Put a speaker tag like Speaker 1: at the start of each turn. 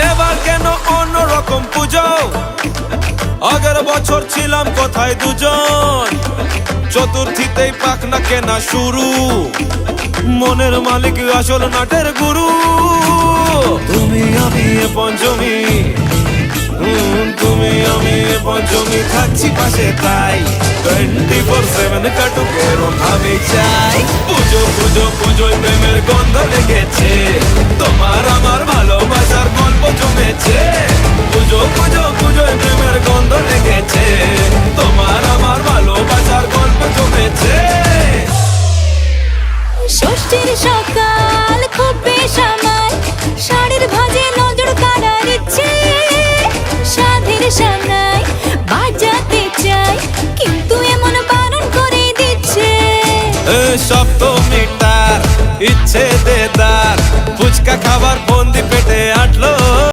Speaker 1: এবার কেন অন্যরকম পুজো? আগের বছর ছিলাম কোথায় দুজন, চতুর্থীতেই পাখনা কেনা শুরু, মনের মালিক আসল নাটের গুরু। তুমি আমি এ পঞ্চমী, তুমি আমি এ পঞ্চমী, থাকছি পাশে তাই 24/7 কাটুক এরম আমি চাই। পুজো পুজো পুজোয় প্রেমের গন্ধ লেগেছে, তোমার আমার ভালোবাসার গল্প জমেছে। পুজো পুজো পুজোয় প্রেমের গন্ধ লেগেছে, তোমার আমার ভালোবাসার গল্প জমেছে।
Speaker 2: ষষ্ঠীর সকাল খুব বেসামাল, শাড়ির ভাঁজে নজর কাড়ার ইচ্ছে, সাধের সামনায় বাজাতে চাই কিন্তু এমন বারণ করে দিচ্ছে।
Speaker 1: সপ্তমীটার ইচ্ছে দেদার, ফুচকা খাবার